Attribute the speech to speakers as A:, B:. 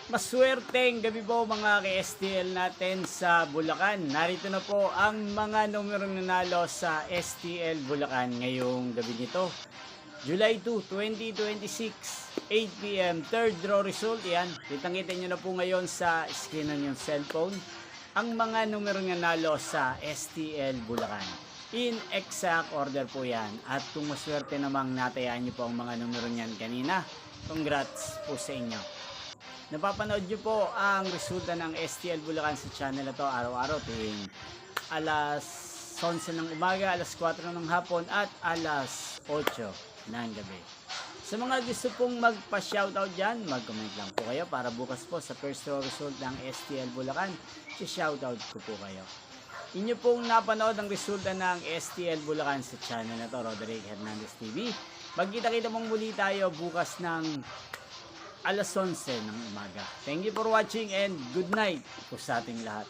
A: Maswerteng gabi po mga ka-STL natin sa Bulacan. Narito na po ang mga numerong nanalo sa STL Bulacan ngayong gabi nito. July 2, 2026, 8 p.m. Third draw result yan. Kitang-kita nyo na po ngayon sa screen ng yung cellphone ang mga numerong nanalo sa STL Bulacan. In exact order po yan. At kung maswerte namang natayaan nyo po ang mga numero niyan kanina, congrats po sa inyo. Napapanood nyo po ang resulta ng STL Bulacan sa channel na to araw-araw tuwing alas 11 ng umaga, alas 4 ng hapon at alas 8 ng gabi. Sa mga gusto pong magpa-shoutout dyan, mag-comment lang po kayo para bukas po sa first draw result ng STL Bulacan, si-shoutout ko po kayo. Inyo pong napanood ang resulta ng STL Bulacan sa channel na to, Roderick Hernandez TV. Magkita-kita pong muli tayo bukas ng alas 11 ng umaga. Thank you for watching and good night po sa ating lahat.